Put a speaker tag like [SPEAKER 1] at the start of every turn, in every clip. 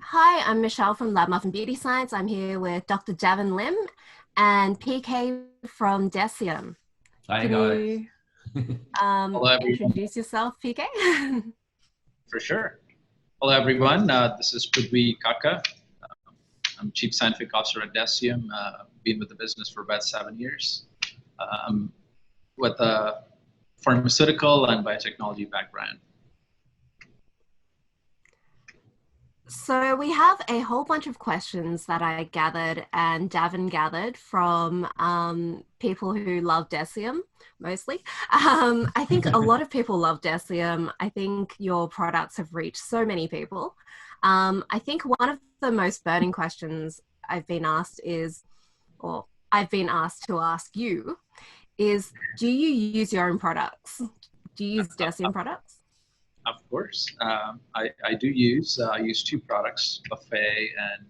[SPEAKER 1] Hi, I'm Michelle from Lab Muffin Beauty Science. I'm here with Dr. Davin Lim and PK from Deciem.
[SPEAKER 2] Hi
[SPEAKER 1] Can
[SPEAKER 2] guys.
[SPEAKER 1] you
[SPEAKER 3] Hello, everyone.
[SPEAKER 1] introduce yourself, PK?
[SPEAKER 3] For sure. Hello, everyone. This is Prudvi Kaka. I'm Chief Scientific Officer at Deciem. Been with the business for about 7 years. With a pharmaceutical and biotechnology background.
[SPEAKER 1] So we have a whole bunch of questions that I gathered and Davin gathered from people who love Deciem, mostly. I think a lot of people love Deciem. I think your products have reached so many people. I think one of the most burning questions I've been asked is, or I've been asked to ask you, is do you use your own products? Do you use Deciem products?
[SPEAKER 3] Of course. I do use I use two products, Buffet and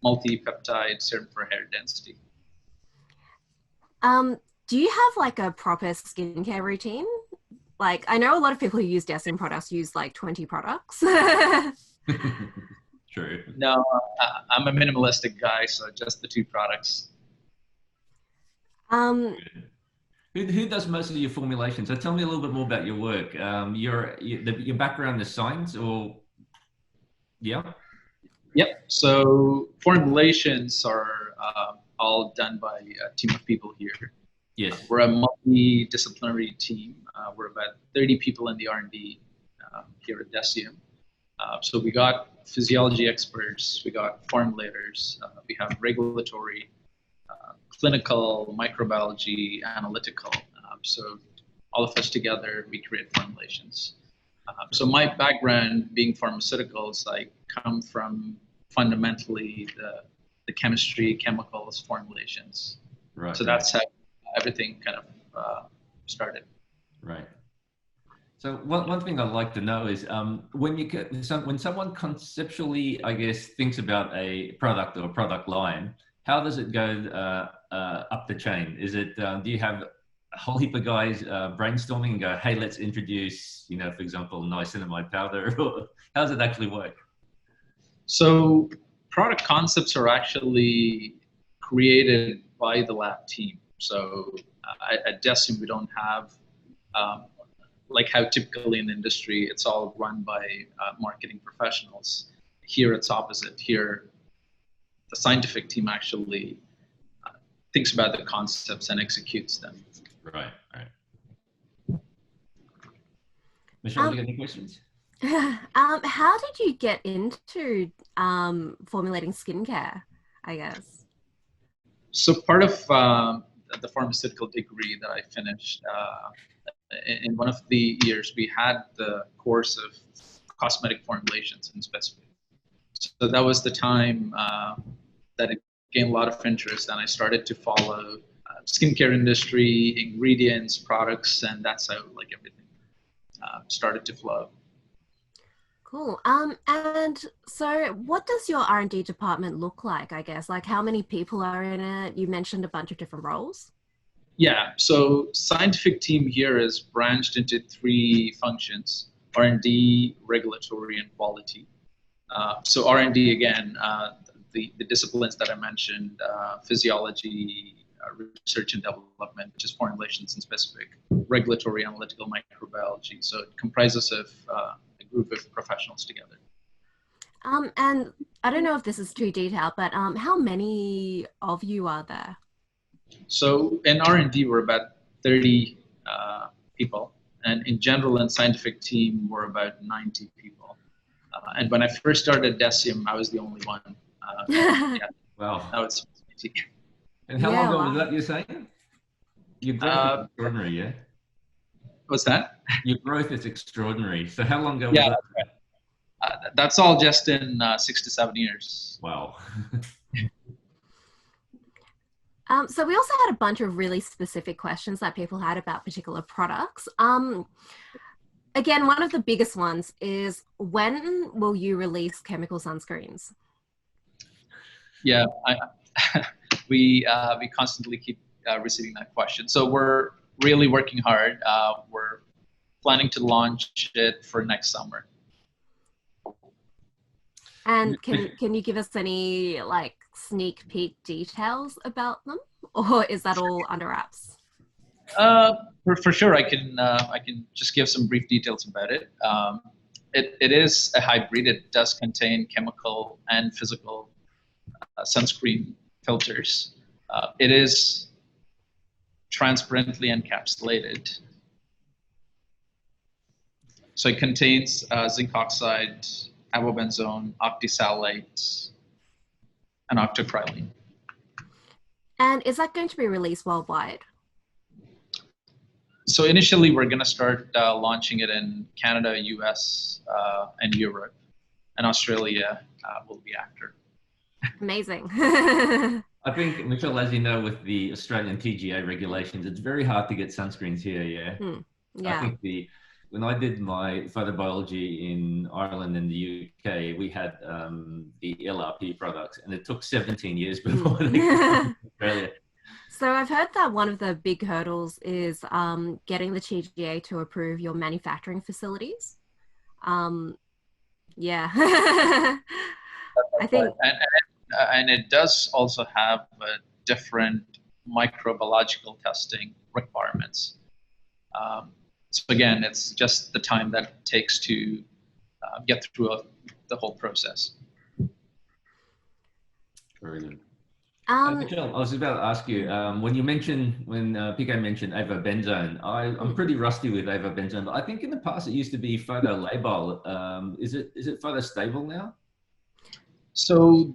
[SPEAKER 3] multi-peptide serum for hair density.
[SPEAKER 1] Do you have like a proper skincare routine? Like, I know a lot of people who use Deciem products use like 20 products.
[SPEAKER 2] True.
[SPEAKER 3] No, I'm a minimalistic guy, so just the two products.
[SPEAKER 1] um,
[SPEAKER 2] Who does most of your formulations? So tell me a little bit more about your work. Your background is science, or yeah?
[SPEAKER 3] Yep. So formulations are all done by a team of people here.
[SPEAKER 2] Yes.
[SPEAKER 3] We're a multidisciplinary team. We're about 30 people in the R&D here at Deciem. So we got physiology experts, we got formulators, we have regulatory, clinical, microbiology, analytical. So all of us together, we create formulations. So my background being pharmaceuticals, I come from fundamentally the chemistry, chemicals, formulations.
[SPEAKER 2] Right.
[SPEAKER 3] So that's how everything kind of started.
[SPEAKER 2] Right. So one thing I'd like to know is when someone conceptually, I guess, thinks about a product or a product line, how does it go up the chain? Is it do you have a whole heap of guys brainstorming and go, hey, let's introduce, for example, niacinamide powder? How does it actually work?
[SPEAKER 3] So product concepts are actually created by the lab team. So at Deciem, we don't have like how typically in the industry, it's all run by marketing professionals. Here it's opposite. Here, the scientific team actually thinks about the concepts and executes them.
[SPEAKER 2] Right, right. Michelle, do you have any questions?
[SPEAKER 1] how did you get into formulating skincare, I guess?
[SPEAKER 3] So part of the pharmaceutical degree that I finished, in one of the years, we had the course of cosmetic formulations in specific. So that was the time that it gained a lot of interest, and I started to follow skincare industry, ingredients, products, and that's how like everything started to flow.
[SPEAKER 1] Cool. And so what does your R&D department look like, I guess? Like how many people are in it? You mentioned a bunch of different roles.
[SPEAKER 3] Yeah, so scientific team here is branched into three functions: R&D, regulatory, and quality. So R&D, again, the disciplines that I mentioned, physiology, research and development, which is formulations and specific, regulatory, analytical, microbiology. So it comprises of a group of professionals together.
[SPEAKER 1] And I don't know if this is too detailed, but how many of you are there?
[SPEAKER 3] So in R&D, we're about 30 people. And in general and scientific team, we're about 90 people. And when I first started Deciem, I was the only one. Yeah,
[SPEAKER 2] Wow.
[SPEAKER 3] now it's 20.
[SPEAKER 2] And how long ago was that, you're saying? Your growth is extraordinary, yeah?
[SPEAKER 3] What's that?
[SPEAKER 2] Your growth is extraordinary. So how long ago was
[SPEAKER 3] Yeah,
[SPEAKER 2] that?
[SPEAKER 3] that's all just in 6 to 7 years.
[SPEAKER 2] Wow.
[SPEAKER 1] So we also had a bunch of really specific questions that people had about particular products. Again, one of the biggest ones is, when will you release chemical sunscreens?
[SPEAKER 3] Yeah, we constantly keep receiving that question. So we're really working hard. We're planning to launch it for next summer.
[SPEAKER 1] And can you give us any like sneak peek details about them, or is that all under wraps?
[SPEAKER 3] For sure, I can just give some brief details about it. It is a hybrid. It does contain chemical and physical sunscreen filters. It is transparently encapsulated. So it contains zinc oxide, avobenzone, octisalate, and octocrylene.
[SPEAKER 1] And is that going to be released worldwide?
[SPEAKER 3] So initially, we're going to start launching it in Canada, US, and Europe, and Australia will be after.
[SPEAKER 1] Amazing.
[SPEAKER 2] I think, Michelle, as you know, with the Australian TGA regulations, it's very hard to get sunscreens here. Yeah.
[SPEAKER 1] Yeah.
[SPEAKER 2] I think when I did my photobiology in Ireland and the UK, we had the LRP products, and it took 17 years before they came to Australia.
[SPEAKER 1] So I've heard that one of the big hurdles is getting the TGA to approve your manufacturing facilities. Yeah. I think,
[SPEAKER 3] and it does also have different microbiological testing requirements. So again, it's just the time that it takes to get through the whole process.
[SPEAKER 2] Very good. Michelle, I was about to ask you, when PK mentioned avobenzone, I'm pretty rusty with avobenzone, but I think in the past it used to be photo-labile. Is it photo-stable now?
[SPEAKER 3] So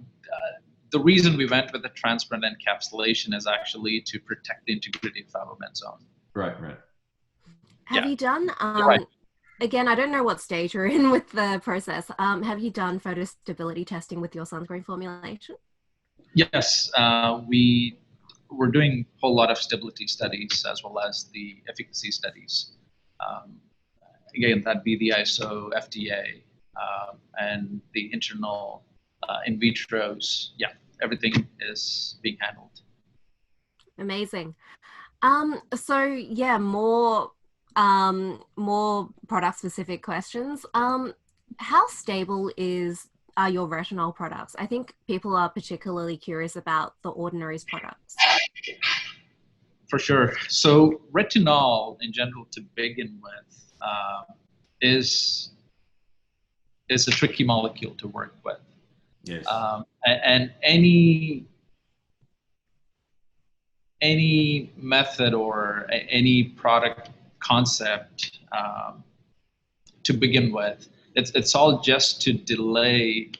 [SPEAKER 3] the reason we went with the transparent encapsulation is actually to protect the integrity of avobenzone.
[SPEAKER 2] Right.
[SPEAKER 1] Have you done,
[SPEAKER 3] right.
[SPEAKER 1] Again, I don't know what stage you're in with the process. Have you done photostability testing with your sunscreen formulation?
[SPEAKER 3] Yes, we're doing a whole lot of stability studies as well as the efficacy studies. Again, that'd be the ISO, FDA, and the internal in vitros. Yeah, everything is being handled.
[SPEAKER 1] Amazing. So yeah, more product specific questions. How stable are your retinol products? I think people are particularly curious about the Ordinary's products.
[SPEAKER 3] For sure. So retinol in general to begin with is a tricky molecule to work with.
[SPEAKER 2] Yes.
[SPEAKER 3] And any method or any product concept to begin with, it's all just to delay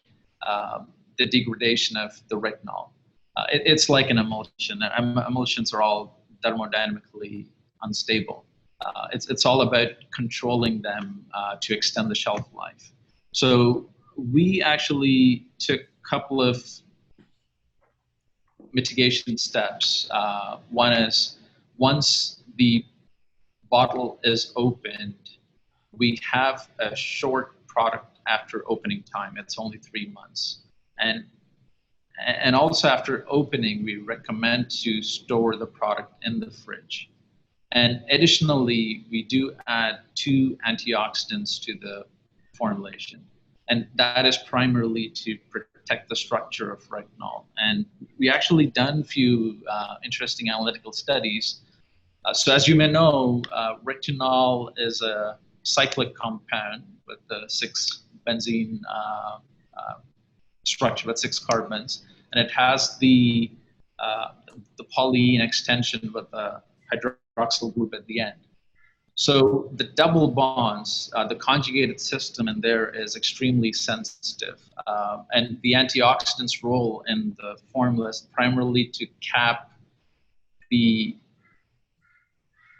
[SPEAKER 3] the degradation of the retinol. It's like an emulsion. Emulsions are all thermodynamically unstable. It's all about controlling them to extend the shelf life. So we actually took a couple of mitigation steps. One is once the bottle is opened, we have a short product after opening time. It's only 3 months. And also after opening, we recommend to store the product in the fridge. And additionally, we do add 2 antioxidants to the formulation. And that is primarily to protect the structure of retinol. And we actually done a few interesting analytical studies. So as you may know, retinol is a cyclic compound with the 6 benzene structure with 6 carbons, and it has the polyene extension with a hydroxyl group at the end. So the double bonds, the conjugated system in there is extremely sensitive, and the antioxidants' role in the formula is primarily to cap the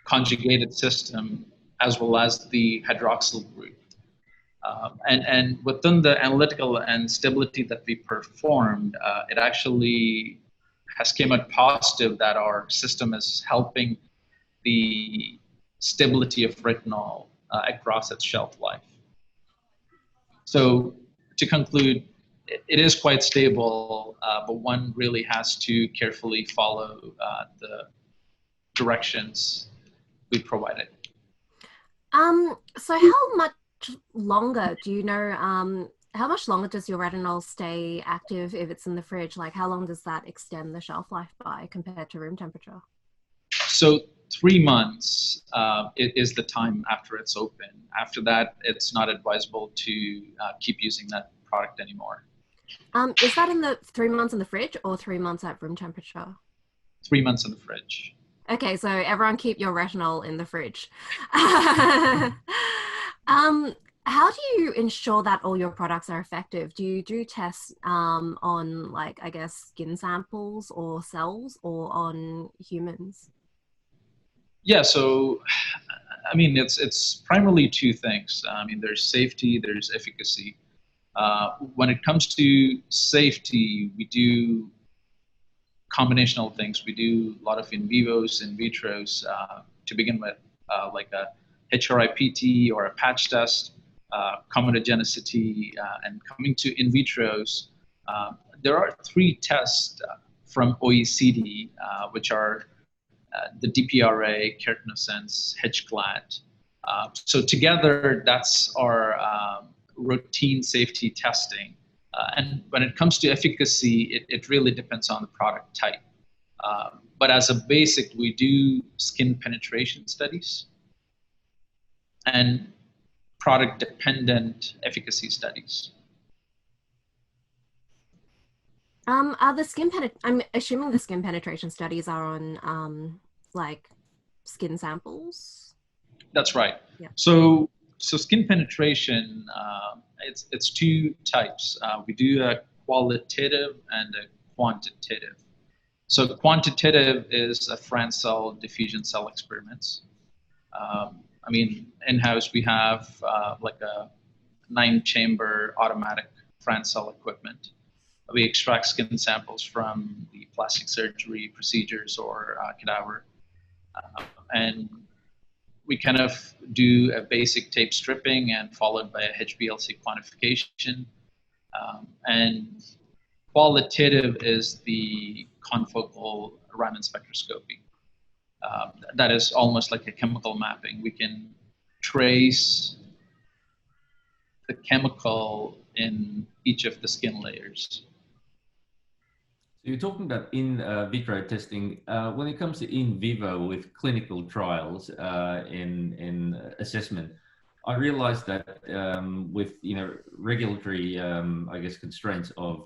[SPEAKER 3] conjugated system as well as the hydroxyl group. And within the analytical and stability that we performed, it actually has came out positive that our system is helping the stability of retinol across its shelf life. So to conclude, it is quite stable, but one really has to carefully follow the directions we provided.
[SPEAKER 1] So how much longer do you know how much longer does your retinol stay active if it's in the fridge? Like, how long does that extend the shelf life by compared to room temperature?
[SPEAKER 3] So 3 months is the time after it's open. After that, it's not advisable to keep using that product anymore.
[SPEAKER 1] Is that in the 3 months in the fridge or 3 months at room temperature?
[SPEAKER 3] 3 months in the fridge.
[SPEAKER 1] Okay, so everyone keep your retinol in the fridge. How do you ensure that all your products are effective? Do you do tests on, like, I guess, skin samples or cells, or on humans?
[SPEAKER 3] Yeah, so I mean, it's primarily two things. I mean, there's safety, there's efficacy. When it comes to safety, we do combinational things. We do a lot of in vivos, in vitros to begin with, like a HRIPT or a patch test, comatogenicity, and coming to in vitros, there are 3 tests from OECD, which are the DPRA, keratosense, HGLAT. So together, that's our routine safety testing. And when it comes to efficacy, it really depends on the product type. But as a basic, we do skin penetration studies and product-dependent efficacy studies.
[SPEAKER 1] Are the I'm assuming the skin penetration studies are on like skin samples.
[SPEAKER 3] That's right.
[SPEAKER 1] Yeah.
[SPEAKER 3] So skin penetration, it's 2 types. We do a qualitative and a quantitative. So the quantitative is a France cell diffusion cell experiments. I mean, in-house we have like a 9-chamber automatic France cell equipment. We extract skin samples from the plastic surgery procedures or cadaver. And we kind of do a basic tape stripping and followed by a HPLC quantification. And qualitative is the confocal Raman spectroscopy. That is almost like a chemical mapping. We can trace the chemical in each of the skin layers.
[SPEAKER 2] So you're talking about in vitro testing. When it comes to in vivo with clinical trials in assessment, I realized that with regulatory I guess constraints of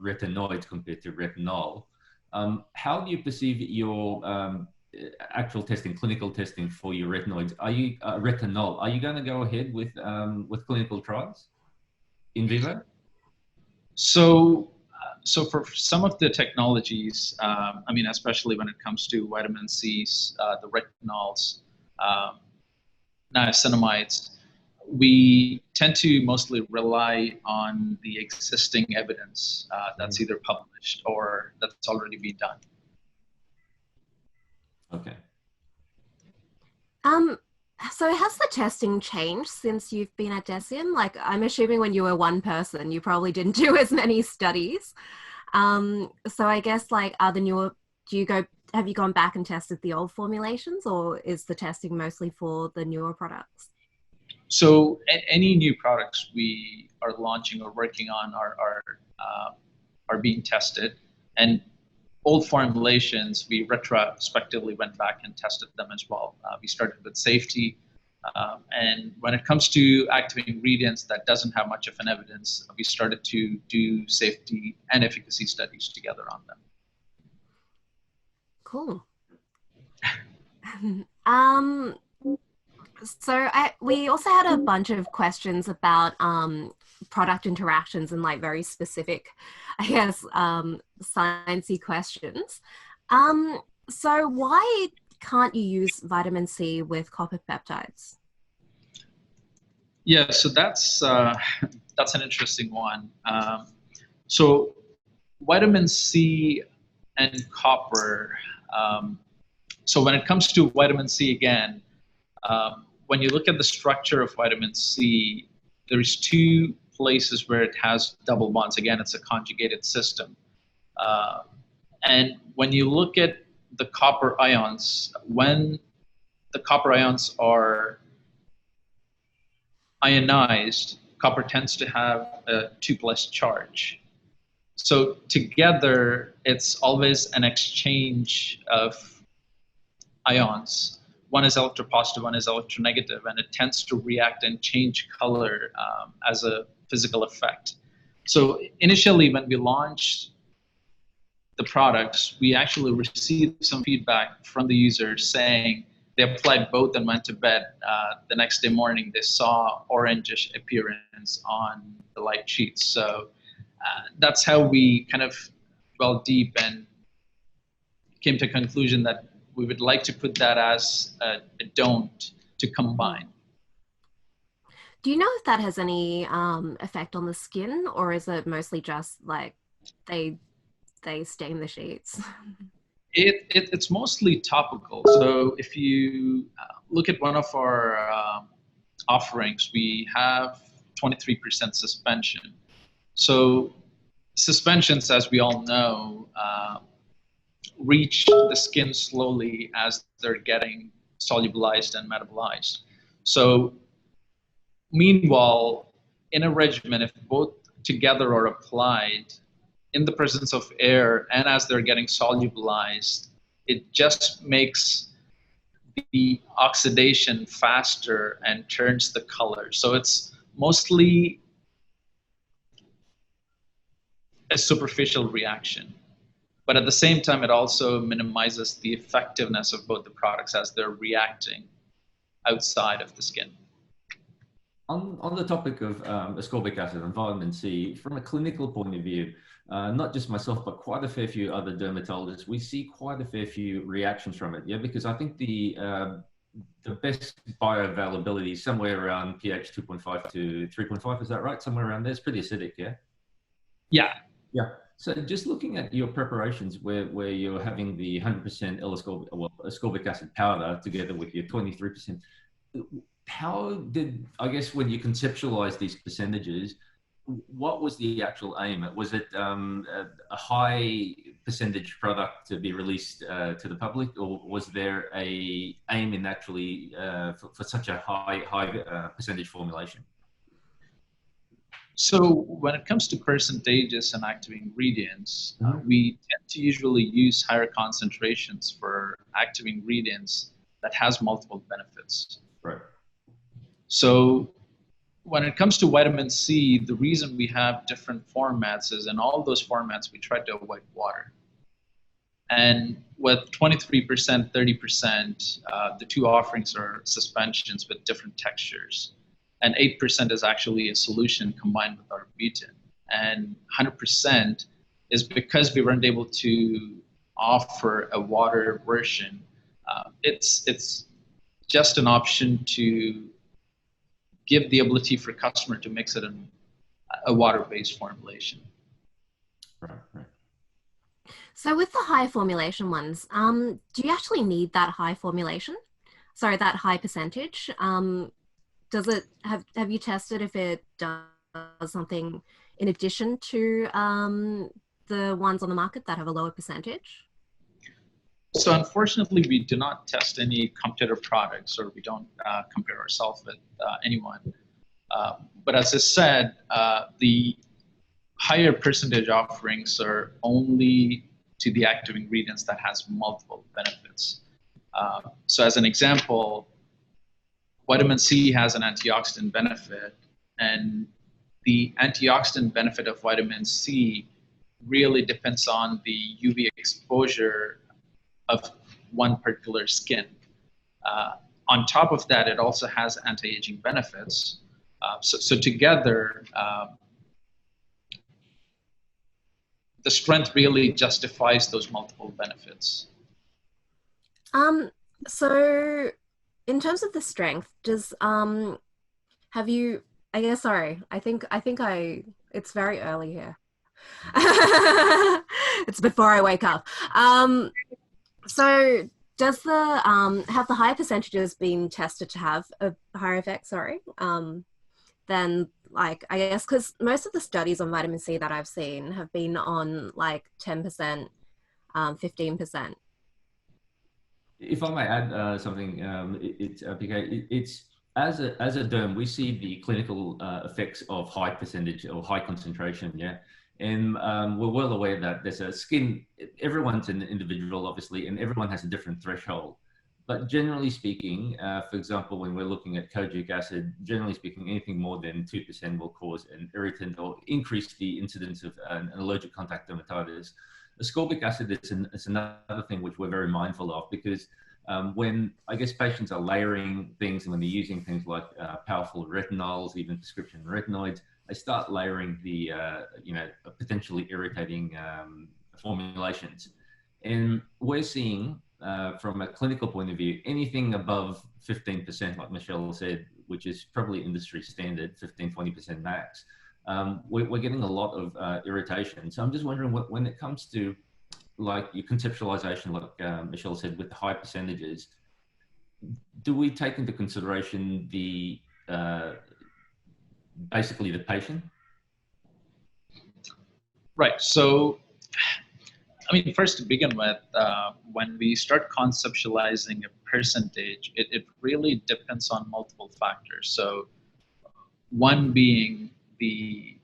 [SPEAKER 2] retinoids compared to retinol, how do you perceive your actual testing, clinical testing for your retinoids? Are you retinol? Are you going to go ahead with clinical trials in vivo?
[SPEAKER 3] So for some of the technologies, I mean, especially when it comes to vitamin C's, the retinols, niacinamides, we tend to mostly rely on the existing evidence that's either published or that's already been done.
[SPEAKER 2] Okay.
[SPEAKER 1] So has the testing changed since you've been at Deciem? Like, I'm assuming when you were one person, you probably didn't do as many studies. So I guess, like, are the newer, have you gone back and tested the old formulations, or is the testing mostly for the newer products?
[SPEAKER 3] So any new products we are launching or working on are being tested, and old formulations, we retrospectively went back and tested them as well. We started with safety, and when it comes to active ingredients that doesn't have much of an evidence, we started to do safety and efficacy studies together on them.
[SPEAKER 1] Cool. So we also had a bunch of questions about product interactions and, like, very specific, I guess, sciencey questions. So why can't you use vitamin C with copper peptides?
[SPEAKER 3] Yeah, so that's an interesting one. So vitamin C and copper. So when it comes to vitamin C again, when you look at the structure of vitamin C, there's 2 places where it has double bonds. Again, it's a conjugated system. And when you look at the copper ions, when the copper ions are ionized, copper tends to have a 2+ charge. So together, it's always an exchange of ions. One is electropositive, one is electronegative, and it tends to react and change color as a physical effect. So initially, when we launched the products, we actually received some feedback from the users saying they applied both and went to bed. The next day morning, they saw orangish appearance on the light sheets. So that's how we kind of dwelled deep and came to a conclusion that we would like to put that as a don't to combine.
[SPEAKER 1] Do you know if that has any effect on the skin, or is it mostly just like they stain the sheets?
[SPEAKER 3] It's mostly topical. So if you look at one of our offerings, we have 23% suspension. So suspensions, as we all know, reach the skin slowly as they're getting solubilized and metabolized. So meanwhile, in a regimen, if both together are applied in the presence of air and as they're getting solubilized, it just makes the oxidation faster and turns the color. So it's mostly a superficial reaction. But at the same time, it also minimizes the effectiveness of both the products as they're reacting outside of the skin.
[SPEAKER 2] On the topic of ascorbic acid and vitamin C, from a clinical point of view, not just myself, but quite a fair few other dermatologists, we see quite a fair few reactions from it. Yeah, because I think the best bioavailability is somewhere around pH 2.5 to 3.5. Is that right? Somewhere around there. It's pretty acidic, yeah?
[SPEAKER 3] Yeah.
[SPEAKER 2] Yeah. So just looking at your preparations where you're having the 100% ascorbic acid powder together with your 23%, how did, I guess, when you conceptualize these percentages, what was the actual aim? Was it a high percentage product to be released to the public, or was there a aim in actually for such a high percentage formulation?
[SPEAKER 3] So when it comes to percentages and active ingredients, we tend to usually use higher concentrations for active ingredients that has multiple benefits.
[SPEAKER 2] Right.
[SPEAKER 3] So when it comes to vitamin C, the reason we have different formats is in all those formats, we try to avoid water. And with 23%, 30%, the two offerings are suspensions with different textures. And 8% is actually a solution combined with our butane. And 100% is because we weren't able to offer a water version. It's just an option to give the ability for customer to mix it in a water-based formulation.
[SPEAKER 2] Right, right.
[SPEAKER 1] So with the high formulation ones, do you actually need that high formulation? Sorry, that high percentage? Does it have you tested if it does something in addition to the ones on the market that have a lower percentage?
[SPEAKER 3] So unfortunately, we do not test any competitor products, or we don't compare ourselves with anyone. But as I said, the higher percentage offerings are only to the active ingredients that has multiple benefits. So as an example, vitamin C has an antioxidant benefit, and the antioxidant benefit of vitamin C really depends on the UV exposure of one particular skin. On top of that, it also has anti-aging benefits. So together, the strength really justifies those multiple benefits.
[SPEAKER 1] So in terms of the strength, does have you, I guess, sorry, I think it's very early here. It's before I wake up. So does the have the higher percentages been tested to have a higher effect, than, like, I guess, because most of the studies on vitamin C that I've seen have been on like 10%, 15%.
[SPEAKER 2] If I may add something, it's as a derm, we see the clinical effects of high percentage or high concentration, yeah. And we're well aware that there's a skin, everyone's an individual, obviously, and everyone has a different threshold. But generally speaking, for example, when we're looking at kojic acid, generally speaking, anything more than 2% will cause an irritant or increase the incidence of an allergic contact dermatitis. Ascorbic acid is another thing which we're very mindful of, because when I guess patients are layering things and when they're using things like powerful retinols, even prescription retinoids, they start layering the potentially irritating formulations. And we're seeing from a clinical point of view, anything above 15%, like Michelle said, which is probably industry standard, 15-20% max, we're getting a lot of irritation. So I'm just wondering, when it comes to like your conceptualization, like Michelle said, with the high percentages, do we take into consideration the basically the patient?
[SPEAKER 3] Right. So, I mean, first to begin with, when we start conceptualizing a percentage, it really depends on multiple factors. So, one being the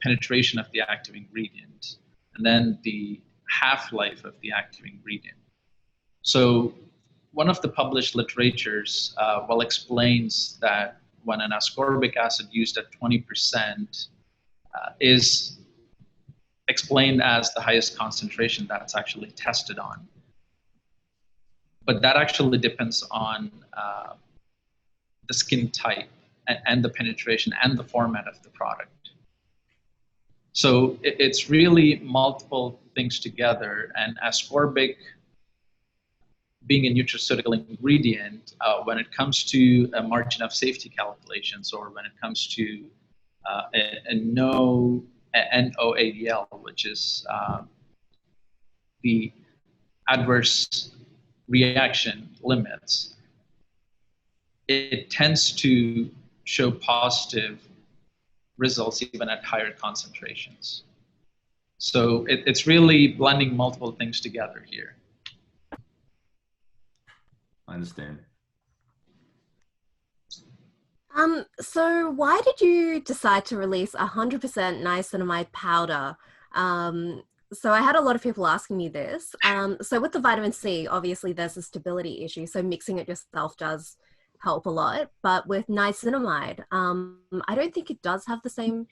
[SPEAKER 3] penetration of the active ingredient, and then the half-life of the active ingredient. So one of the published literatures well explains that when an ascorbic acid used at 20% is explained as the highest concentration that's actually tested on. But that actually depends on the skin type and the penetration and the format of the product. So it's really multiple things together, and ascorbic being a nutraceutical ingredient, when it comes to a margin of safety calculations, or when it comes to a NOADL, which is the adverse reaction limits, it tends to show positive results even at higher concentrations. So it's really blending multiple things together here.
[SPEAKER 2] I understand.
[SPEAKER 1] So why did you decide to release 100% niacinamide powder? So I had a lot of people asking me this. So with the vitamin C, obviously there's a stability issue. So mixing it yourself does help a lot. But with niacinamide, I don't think it does have the same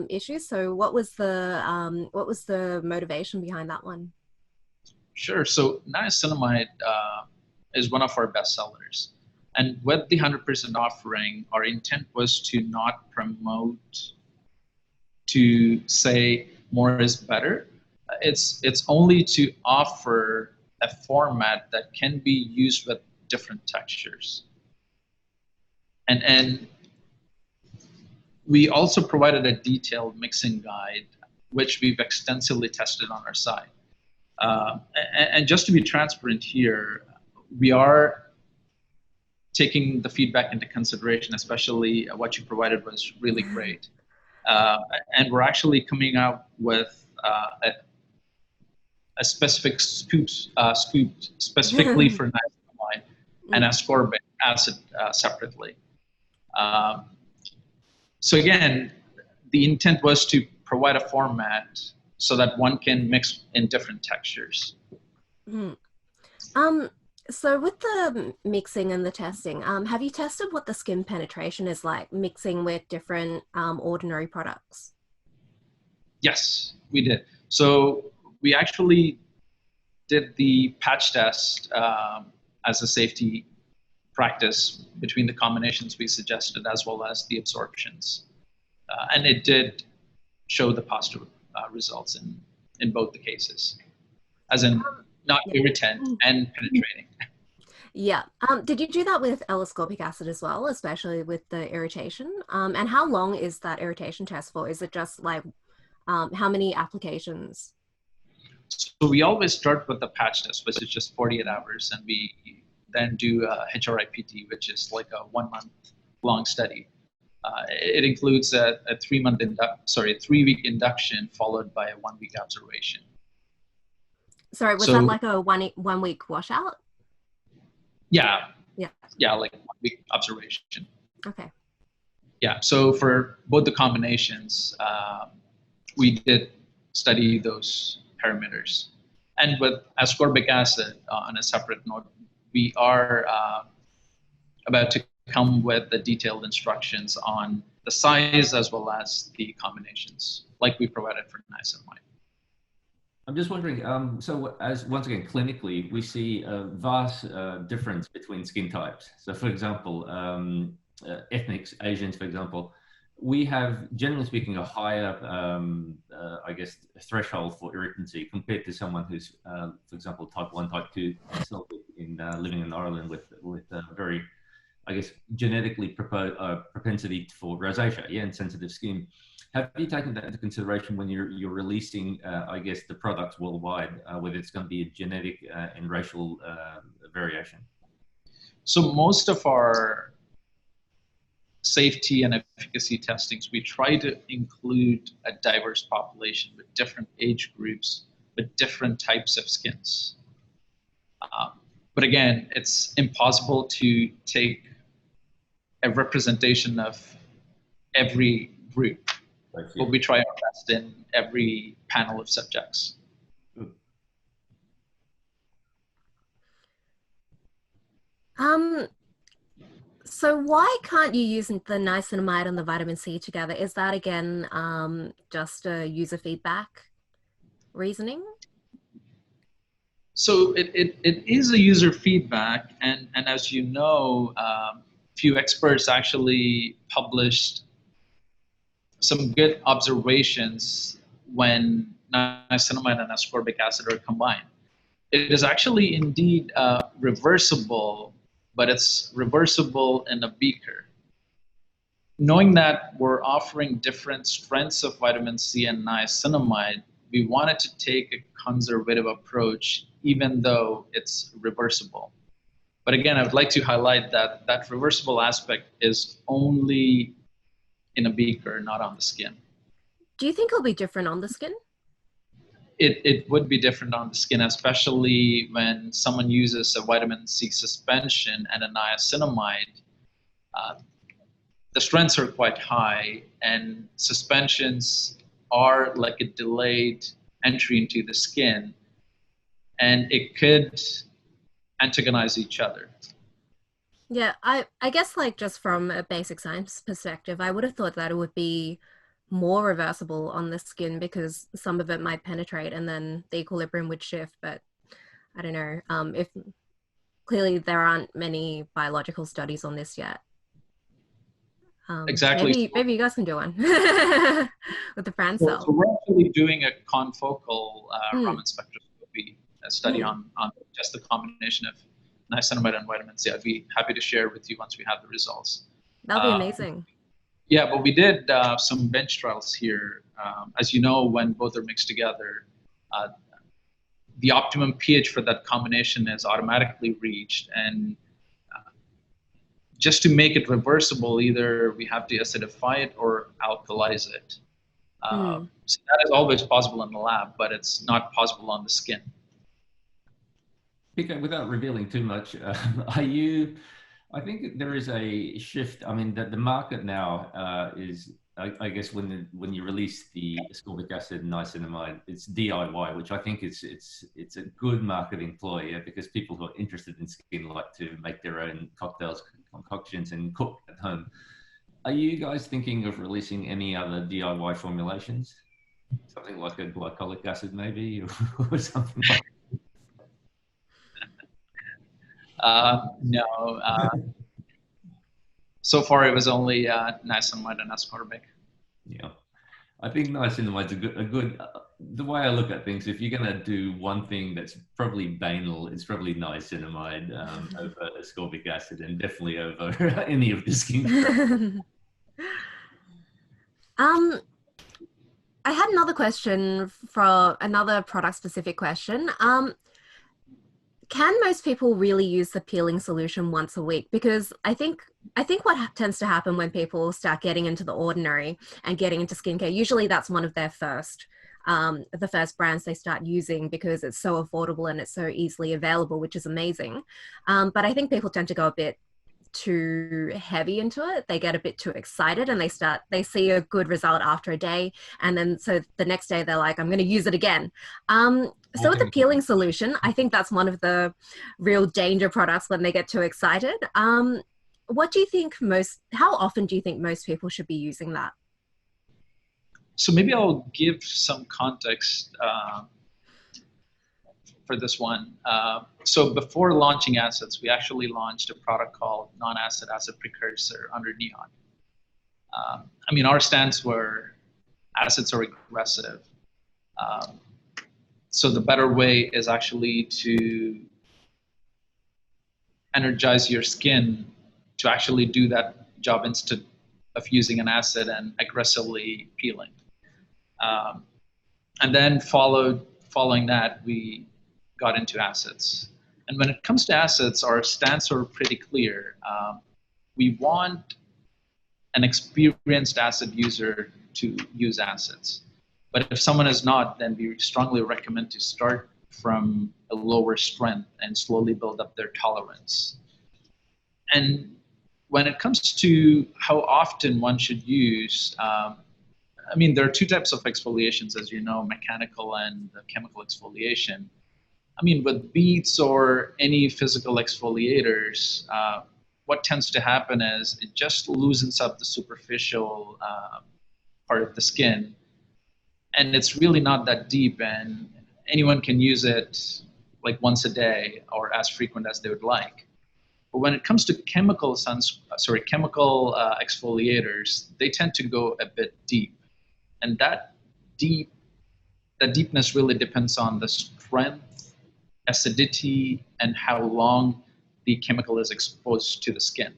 [SPEAKER 1] issues. So what was the motivation behind that one?
[SPEAKER 3] Sure. So niacinamide is one of our best sellers. And with the 100% offering, our intent was to not promote to say more is better. It's only to offer a format that can be used with different textures. And we also provided a detailed mixing guide, which we've extensively tested on our site. And just to be transparent here, we are taking the feedback into consideration, especially what you provided was really great. And we're actually coming out with a specific scoop specifically for niacinamide and ascorbic acid separately. So again, the intent was to provide a format so that one can mix in different textures.
[SPEAKER 1] So with the mixing and the testing, have you tested what the skin penetration is like mixing with different ordinary products?
[SPEAKER 3] Yes, we did. So we actually did the patch test as a safety practice between the combinations we suggested as well as the absorptions. And it did show the positive results in both the cases, as in not irritant and penetrating.
[SPEAKER 1] Yeah. Did you do that with L-ascorbic acid as well, especially with the irritation? And how long is that irritation test for? Is it just like how many applications?
[SPEAKER 3] So we always start with the patch test, which is just 48 hours, and we then do HRIPT, which is like a 1 month long study. It includes a 3-week induction followed by a 1-week observation.
[SPEAKER 1] Sorry, was that like a one week washout?
[SPEAKER 3] Yeah, Yeah, like 1 week observation.
[SPEAKER 1] Okay.
[SPEAKER 3] Yeah, so for both the combinations, we did study those parameters. And with ascorbic acid, on a separate note, we are about to come with the detailed instructions on the size as well as the combinations, like we provided for niacinamide.
[SPEAKER 2] I'm just wondering, so as once again, clinically, we see a vast difference between skin types. So for example, ethnics, Asians, for example, we have, generally speaking, a higher, I guess, threshold for irritancy compared to someone who's, for example, type 1, type 2, in living in Ireland with very, I guess, genetically propensity for rosacea, yeah, and sensitive skin. Have you taken that into consideration when you're releasing, I guess, the products worldwide, whether it's going to be a genetic and racial variation?
[SPEAKER 3] So most of our safety and efficacy testings, we try to include a diverse population with different age groups, with different types of skins. But again, it's impossible to take a representation of every group. But we try our best in every panel of subjects.
[SPEAKER 1] So why can't you use the niacinamide and the vitamin C together? Is that again just a user feedback reasoning?
[SPEAKER 3] So it is a user feedback, and as you know, few experts actually published some good observations when niacinamide and ascorbic acid are combined. It is actually indeed reversible, but it's reversible in a beaker. Knowing that we're offering different strengths of vitamin C and niacinamide, we wanted to take a conservative approach, even though it's reversible. But again, I would like to highlight that that reversible aspect is only in a beaker, not on the skin.
[SPEAKER 1] Do you think it'll be different on the skin?
[SPEAKER 3] It would be different on the skin, especially when someone uses a vitamin C suspension and a niacinamide. The strengths are quite high, and suspensions are like a delayed entry into the skin, and it could antagonize each other.
[SPEAKER 1] Yeah, I guess like just from a basic science perspective, I would have thought that it would be more reversible on the skin because some of it might penetrate and then the equilibrium would shift. But I don't know. If clearly there aren't many biological studies on this yet.
[SPEAKER 3] Exactly.
[SPEAKER 1] Maybe you guys can do one with the Fran cell.
[SPEAKER 3] So we're actually doing a confocal Raman spectroscopy study on just the combination of niacinamide and vitamin C. I'd be happy to share with you once we have the results.
[SPEAKER 1] That'll be amazing.
[SPEAKER 3] Yeah, but we did some bench trials here. As you know, when both are mixed together, the optimum pH for that combination is automatically reached. And just to make it reversible, either we have to acidify it or alkalize it. So that is always possible in the lab, but it's not possible on the skin.
[SPEAKER 2] Pico, without revealing too much, I think there is a shift. I mean, the market now is, I guess, when you release the ascorbic acid and niacinamide, it's DIY, which I think it's a good marketing ploy, yeah, because people who are interested in skin like to make their own cocktails, concoctions, and cook at home. Are you guys thinking of releasing any other DIY formulations? Something like a glycolic acid, maybe, or something like that?
[SPEAKER 3] No. So far, it was only niacinamide and ascorbic.
[SPEAKER 2] Yeah, I think niacinamide's a good. The way I look at things, if you're going to do one thing that's probably banal, it's probably niacinamide over ascorbic acid, and definitely over any of the skin.
[SPEAKER 1] I had another question for another product-specific question. Can most people really use the peeling solution once a week? Because I think what tends to happen when people start getting into The Ordinary and getting into skincare, usually that's one of their first the first brands they start using because it's so affordable and it's so easily available, which is amazing. But I think people tend to go a bit too heavy into it. They get a bit too excited and they see a good result after a day, and then so the next day they're like, I'm going to use it again. So with the peeling solution, I think that's one of the real danger products when they get too excited. What do you think how often do you think most people should be using that?
[SPEAKER 3] So maybe I'll give some context for this one. So before launching acids, we actually launched a product called non-acid acid precursor under NIOD. I mean, our stance were acids are aggressive. So the better way is actually to energize your skin to actually do that job instead of using an acid and aggressively peeling. And then following that, we got into acids. And when it comes to acids, our stance are pretty clear. We want an experienced acid user to use acids. But if someone is not, then we strongly recommend to start from a lower strength and slowly build up their tolerance. And when it comes to how often one should use, I mean, there are two types of exfoliations, as you know, mechanical and chemical exfoliation. I mean, with beads or any physical exfoliators, what tends to happen is it just loosens up the superficial part of the skin. And it's really not that deep, and anyone can use it like once a day or as frequent as they would like. But when it comes to chemical exfoliators, they tend to go a bit deep. And that deepness really depends on the strength, acidity, and how long the chemical is exposed to the skin.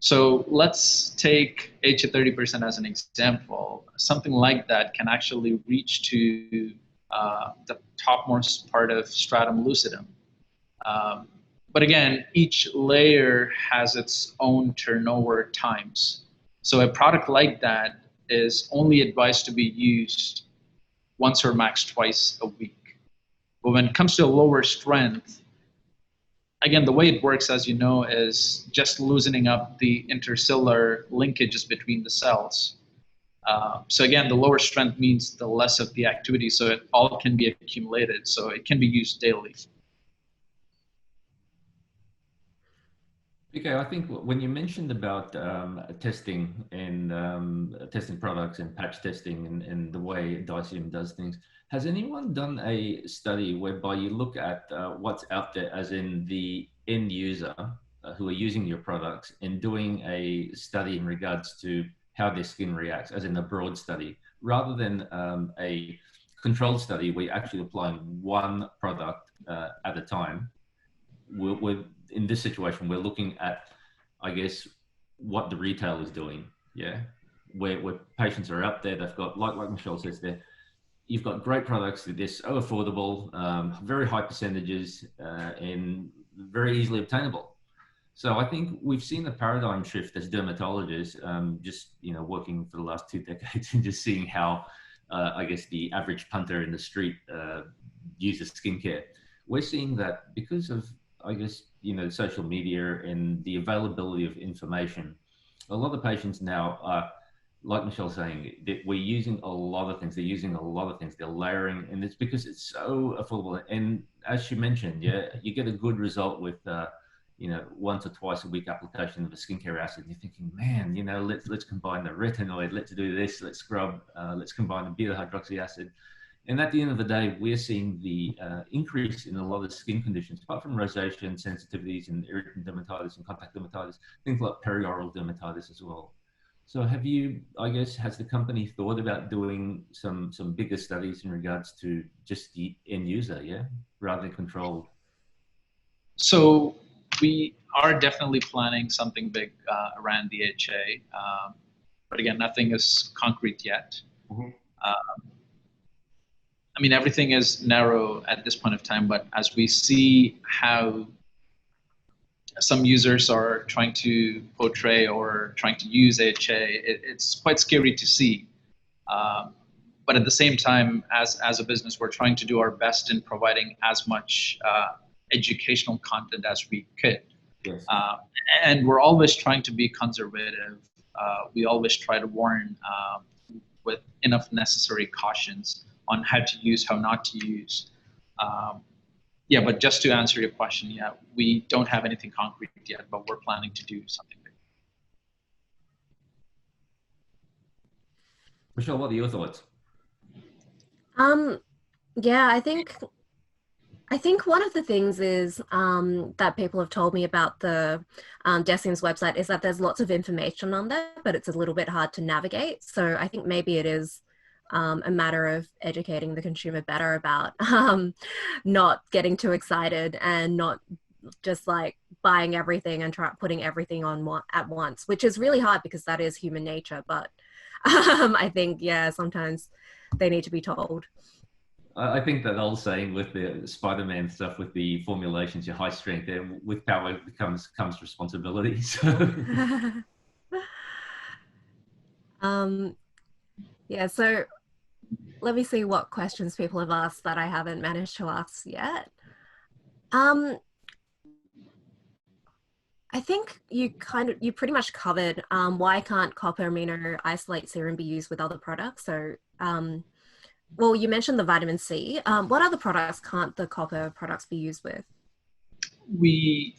[SPEAKER 3] So let's take HA 30% as an example. Something like that can actually reach to the topmost part of stratum lucidum. But again, each layer has its own turnover times. So a product like that is only advised to be used once or max twice a week. But when it comes to a lower strength, again, the way it works, as you know, is just loosening up the intercellular linkages between the cells. So again, the lower strength means the less of the activity, so it all can be accumulated, so it can be used daily.
[SPEAKER 2] Okay, I think when you mentioned about testing and testing products and patch testing and the way Deciem does things, has anyone done a study whereby you look at what's out there, as in the end user who are using your products, and doing a study in regards to how their skin reacts, as in a broad study, rather than a controlled study where you're actually applying one product at a time? We're in this situation, we're looking at, I guess, what the retail is doing, yeah, where patients are out there, they've got, like Michelle says there, you've got great products that they're so affordable, very high percentages, and very easily obtainable. So I think we've seen a paradigm shift as dermatologists, just working for the last 2 decades and just seeing how, I guess, the average punter in the street uses skincare. We're seeing that because of, I guess, social media and the availability of information, a lot of patients now are, like Michelle's saying, that we're using a lot of things. They're using a lot of things. They're layering, and it's because it's so affordable. And as she mentioned, yeah, you get a good result with, once or twice a week application of a skincare acid. You're thinking, man, let's combine the retinoid, let's do this, let's scrub, let's combine the beta hydroxy acid. And at the end of the day, we're seeing the increase in a lot of skin conditions, apart from rosacea and sensitivities and irritant dermatitis and contact dermatitis, things like perioral dermatitis as well. So have you, I guess, has the company thought about doing some bigger studies in regards to just the end user, yeah, rather than controlled?
[SPEAKER 3] So we are definitely planning something big around the HA, but again, nothing is concrete yet. Mm-hmm. I mean, everything is narrow at this point of time, but as we see how some users are trying to portray or trying to use HA, it's quite scary to see. But at the same time, as a business, we're trying to do our best in providing as much educational content as we could.
[SPEAKER 2] Yes.
[SPEAKER 3] And we're always trying to be conservative. We always try to warn with enough necessary cautions on how to use, how not to use. Yeah, but just to answer your question, yeah, we don't have anything concrete yet, but we're planning to do something big.
[SPEAKER 2] Michelle, what are your thoughts?
[SPEAKER 1] Yeah, I think one of the things is that people have told me about the Deciem's website is that there's lots of information on there, but it's a little bit hard to navigate. So I think maybe it is a matter of educating the consumer better about not getting too excited and not just like buying everything and putting everything on at once, which is really hard because that is human nature. But I think, yeah, sometimes they need to be told.
[SPEAKER 2] I think that old saying with the Spider-Man stuff, with the formulations, your high strength, and with power comes responsibility. So.
[SPEAKER 1] Yeah, so let me see what questions people have asked that I haven't managed to ask yet. I think you pretty much covered why can't copper amino isolate serum be used with other products. So, well, you mentioned the vitamin C. What other products can't the copper products be used with?
[SPEAKER 3] We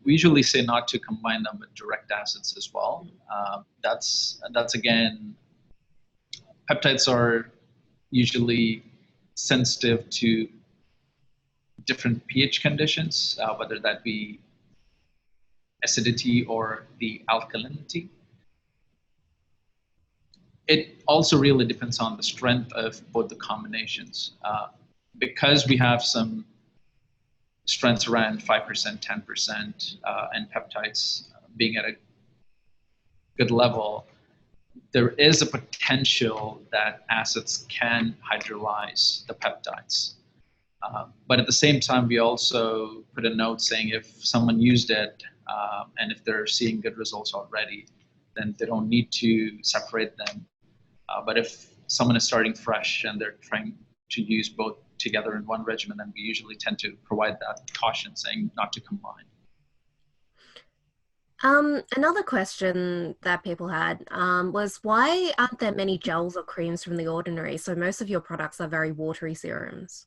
[SPEAKER 3] usually say not to combine them with direct acids as well. That's again, peptides are usually sensitive to different pH conditions, whether that be acidity or the alkalinity. It also really depends on the strength of both the combinations. Because we have some strengths around 5%, 10%, and peptides being at a good level, there is a potential that acids can hydrolyze the peptides. But at the same time, we also put a note saying if someone used it and if they're seeing good results already, then they don't need to separate them. But if someone is starting fresh and they're trying to use both together in one regimen, then we usually tend to provide that caution saying not to combine.
[SPEAKER 1] Another question that people had was why aren't there many gels or creams from The Ordinary? So most of your products are very watery serums.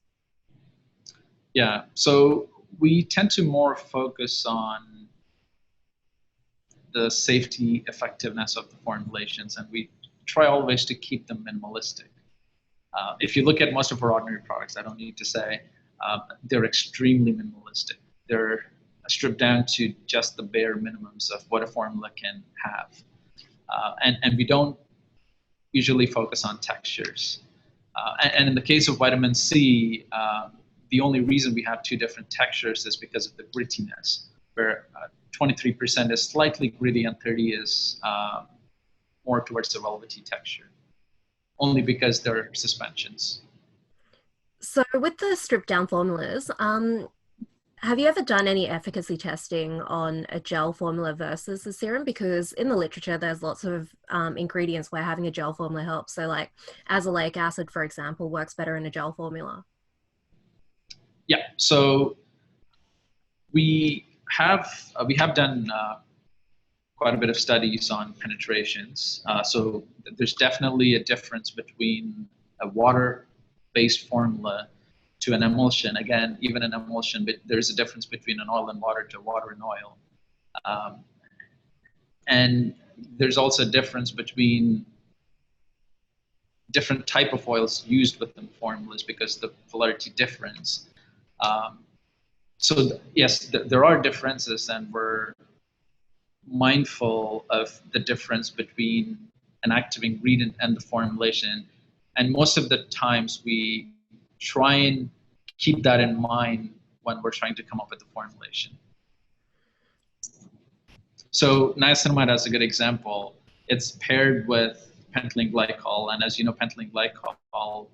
[SPEAKER 3] Yeah, so we tend to more focus on the safety effectiveness of the formulations, and we try always to keep them minimalistic. If you look at most of our Ordinary products, I don't need to say, they're extremely minimalistic. They're stripped down to just the bare minimums of what a formula can have. And we don't usually focus on textures. And in the case of vitamin C, the only reason we have two different textures is because of the grittiness, where 23% is slightly gritty and 30 is more towards the velvety texture, only because they're suspensions.
[SPEAKER 1] So with the stripped down formulas, have you ever done any efficacy testing on a gel formula versus the serum? Because in the literature, there's lots of ingredients where having a gel formula helps. So like azelaic acid, for example, works better in a gel formula.
[SPEAKER 3] Yeah, so we have done quite a bit of studies on penetrations. So there's definitely a difference between a water-based formula to an emulsion. Again, even an emulsion, but there's a difference between an oil and water to water and oil. And there's also a difference between different type of oils used within formulas because the polarity difference. So yes, there are differences, and we're mindful of the difference between an active ingredient and the formulation. And most of the times we try and keep that in mind when we're trying to come up with the formulation. So niacinamide is a good example. It's paired with pentylene glycol, and as you know, pentylene glycol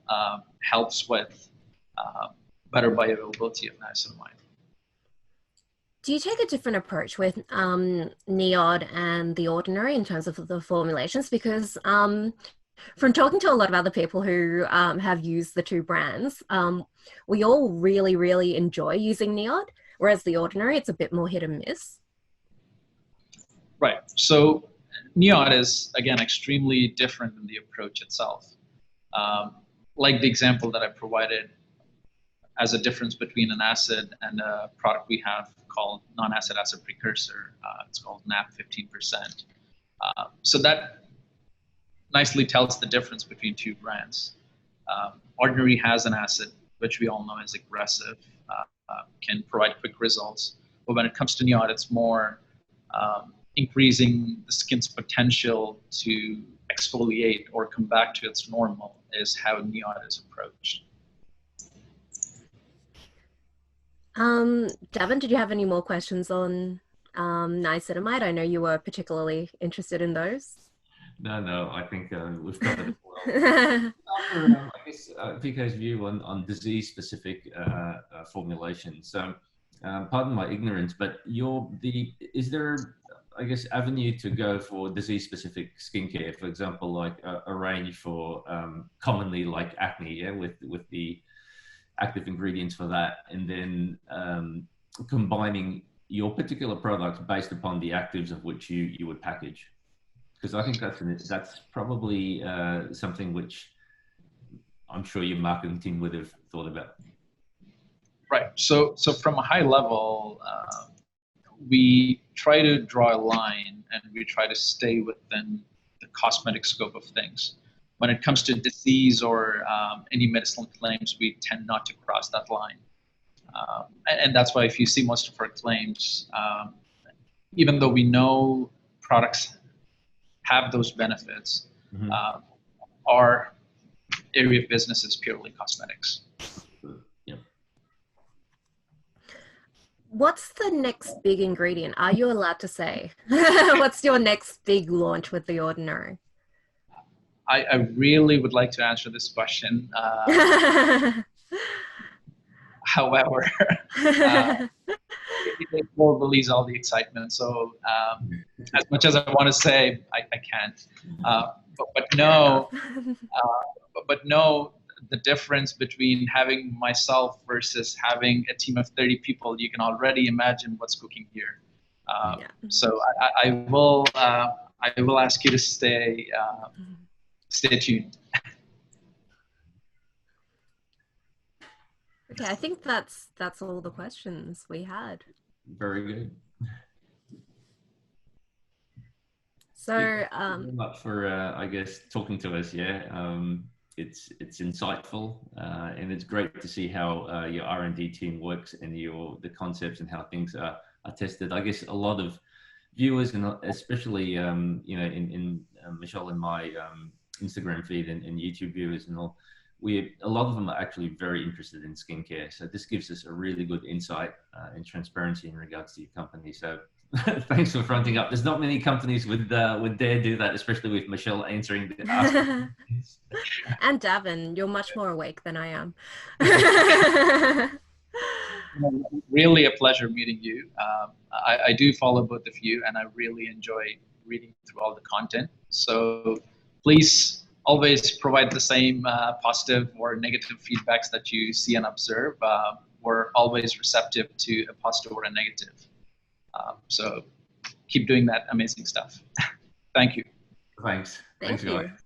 [SPEAKER 3] helps with better bioavailability of niacinamide.
[SPEAKER 1] Do you take a different approach with NIOD and The Ordinary in terms of the formulations? Because From talking to a lot of other people who have used the two brands, we all really, really enjoy using NIOD, whereas The Ordinary, it's a bit more hit and miss.
[SPEAKER 3] Right. So NIOD is, again, extremely different than the approach itself. Like the example that I provided as a difference between an acid and a product we have called non-acid acid precursor. It's called NAP 15%. So that nicely tells the difference between two brands. Ordinary has an acid, which we all know is aggressive, can provide quick results. But when it comes to NIOD, it's more increasing the skin's potential to exfoliate or come back to its normal is how NIOD is approached.
[SPEAKER 1] Davin, did you have any more questions on niacinamide? I know you were particularly interested in those.
[SPEAKER 2] No, I think we've covered it well. I guess Vika's view on disease-specific formulation. So, pardon my ignorance, but is there, I guess, avenue to go for disease-specific skincare? For example, like a range for commonly like acne, yeah, with the active ingredients for that, and then combining your particular products based upon the actives of which you would package. Because I think that's probably something which I'm sure your marketing team would have thought about.
[SPEAKER 3] Right. So from a high level, we try to draw a line and we try to stay within the cosmetic scope of things. When it comes to disease or any medicinal claims, we tend not to cross that line. And that's why if you see most of our claims, even though we know products have those benefits, our area of business is purely cosmetics.
[SPEAKER 2] Yep.
[SPEAKER 1] What's the next big ingredient? Are you allowed to say? What's your next big launch with The Ordinary?
[SPEAKER 3] I really would like to answer this question. However, it will release all the excitement. So as much as I want to say, I can't. But no, the difference between having myself versus having a team of 30 people, you can already imagine what's cooking here. So I will ask you to stay tuned.
[SPEAKER 1] Okay, I think that's all the questions we had.
[SPEAKER 2] Very good.
[SPEAKER 1] So,
[SPEAKER 2] thank you very much for I guess talking to us. Yeah, it's insightful and it's great to see how your R&D team works and the concepts and how things are tested. I guess a lot of viewers and especially you know in Michelle and my Instagram feed and YouTube viewers and all, a lot of them are actually very interested in skincare. So this gives us a really good insight and transparency in regards to your company. So thanks for fronting up. There's not many companies would dare do that, especially with Michelle answering the questions.
[SPEAKER 1] And Davin, you're much more awake than I am.
[SPEAKER 3] Really a pleasure meeting you. I do follow both of you, and I really enjoy reading through all the content. So please always provide the same positive or negative feedbacks that you see and observe. We're always receptive to a positive or a negative. So keep doing that amazing stuff. Thank you.
[SPEAKER 2] Thanks.
[SPEAKER 1] Thank you.
[SPEAKER 2] Guys.